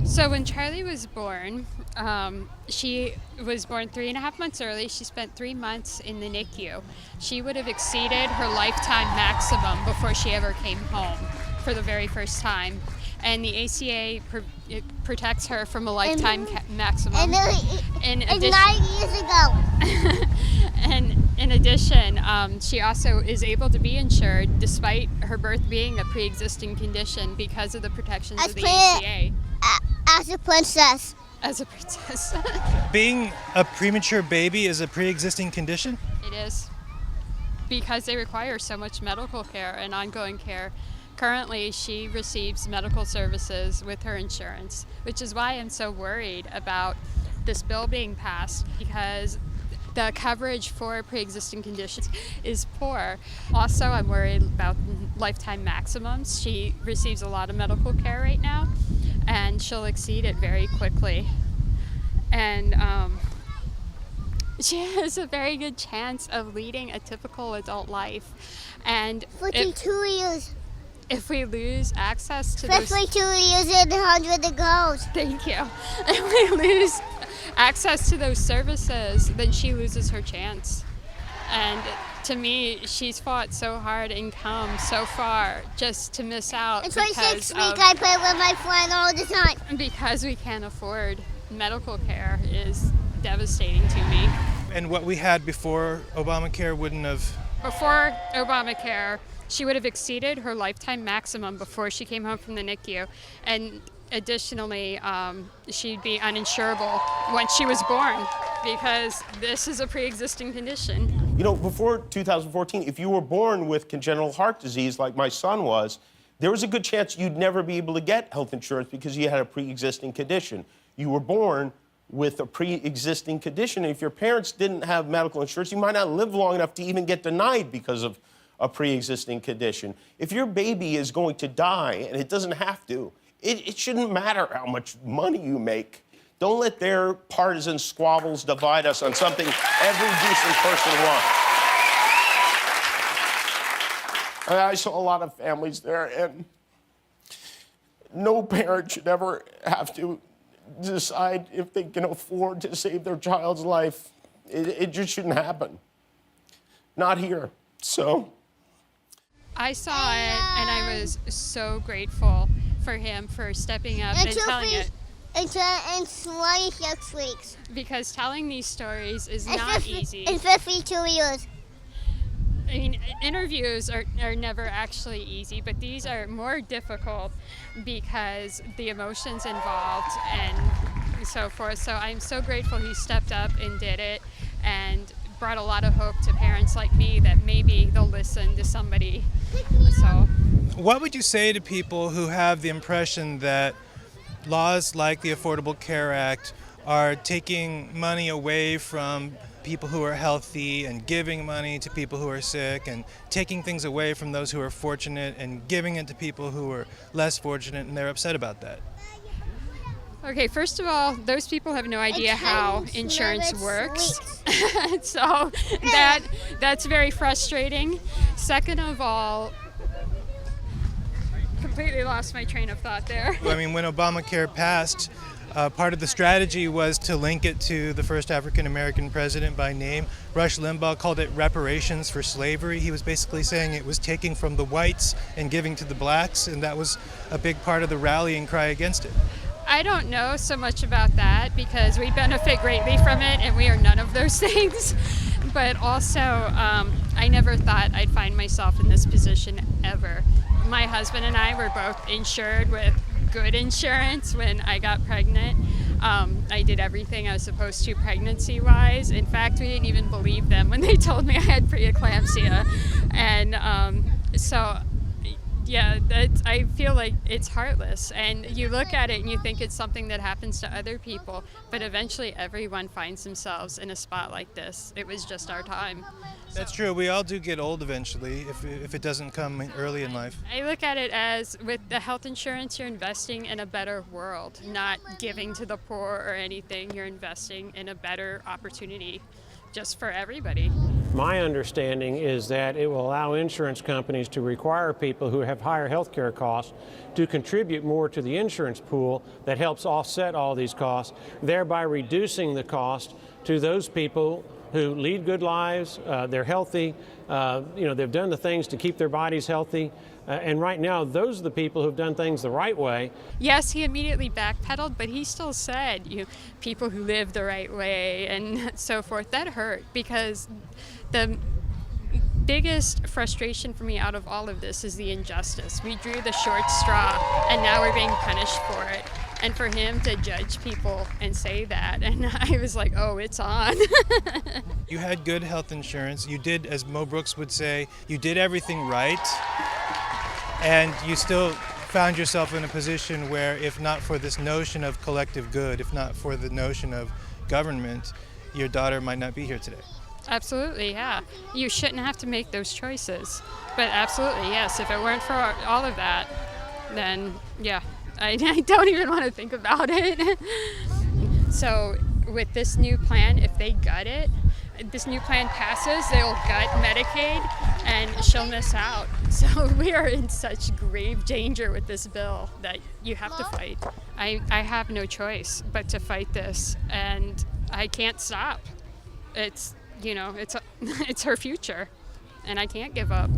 So when Charlie was born, she was born 3.5 months early. She spent 3 months in the NICU. She would have exceeded her lifetime maximum before she ever came home for the very first time. And the ACA it protects her from a lifetime maximum. And 9 years ago. And in addition, she also is able to be insured despite her birth being a pre-existing condition because of the protections of the ACA. As a princess. As a princess. Being a premature baby is a pre-existing condition? It is. Because they require so much medical care and ongoing care. Currently, she receives medical services with her insurance, which is why I'm so worried about this bill being passed, because the coverage for pre-existing conditions is poor. Also, I'm worried about lifetime maximums. She receives a lot of medical care right now, and she'll exceed it very quickly. And she has a very good chance of leading a typical adult life. And 42 years. If we lose access to those... 52 years and 100 to go. Thank you. If we lose access to those services, then she loses her chance. And to me, she's fought so hard and come so far just to miss out. In 26 week, I play with my friend all the time. Because we can't afford medical care is devastating to me. And what we had before Obamacare wouldn't have... Before Obamacare, she would have exceeded her lifetime maximum before she came home from the NICU. And additionally, she'd be uninsurable when she was born because this is a pre-existing condition. You know, before 2014, if you were born with congenital heart disease like my son was, there was a good chance you'd never be able to get health insurance because you had a pre-existing condition. You were born with a pre-existing condition. If your parents didn't have medical insurance, you might not live long enough to even get denied because of a pre-existing condition. If your baby is going to die, and it doesn't have to, it shouldn't matter how much money you make. Don't let their partisan squabbles divide us on something every decent person wants. I saw a lot of families there, and no parent should ever have to decide if they can afford to save their child's life. It just shouldn't happen. Not here. So I saw it, and I was so grateful for him for stepping up and telling it. In 26 weeks. Because telling these stories is not easy. In 52 years. I mean, interviews are never actually easy, but these are more difficult because the emotions involved and so forth. So I'm so grateful he stepped up and did it and brought a lot of hope to parents like me that maybe they'll listen to somebody. So, what would you say to people who have the impression that laws like the Affordable Care Act are taking money away from people who are healthy and giving money to people who are sick and taking things away from those who are fortunate and giving it to people who are less fortunate, and they're upset about that? Okay, first of all, those people have no idea how insurance works. So that's very frustrating. Second of all, completely lost my train of thought there. I mean, when Obamacare passed, part of the strategy was to link it to the first African-American president by name. Rush Limbaugh called it reparations for slavery. He was basically saying it was taking from the whites and giving to the blacks, and that was a big part of the rallying cry against it. I don't know so much about that because we benefit greatly from it and we are none of those things. But also, I never thought I'd find myself in this position ever. My husband and I were both insured with good insurance when I got pregnant. I did everything I was supposed to pregnancy-wise. In fact, we didn't even believe them when they told me I had preeclampsia. And so, yeah, I feel like it's heartless. And you look at it and you think it's something that happens to other people, but eventually everyone finds themselves in a spot like this. It was just our time. That's true. We all do get old eventually if it doesn't come early in life. I look at it as with the health insurance, you're investing in a better world, not giving to the poor or anything. You're investing in a better opportunity just for everybody. My understanding is that it will allow insurance companies to require people who have higher health care costs to contribute more to the insurance pool that helps offset all these costs, thereby reducing the cost to those people who lead good lives, they're healthy, they've done the things to keep their bodies healthy. And right now, those are the people who've done things the right way. Yes, he immediately backpedaled, but he still said, people who live the right way and so forth. That hurt, because the biggest frustration for me out of all of this is the injustice. We drew the short straw, and now we're being punished for it. And for him to judge people and say that, and I was like, oh, it's on. You had good health insurance. You did, as Mo Brooks would say, you did everything right. And you still found yourself in a position where, if not for this notion of collective good, if not for the notion of government, your daughter might not be here today. Absolutely, yeah. You shouldn't have to make those choices. But absolutely, yes, if it weren't for all of that, then yeah, I don't even want to think about it. So with this new plan, if they gut it, this new plan passes, they'll gut Medicaid, and she'll miss out. So we are in such grave danger with this bill that you have to fight. I have no choice but to fight this, and I can't stop. It's, it's her future, and I can't give up.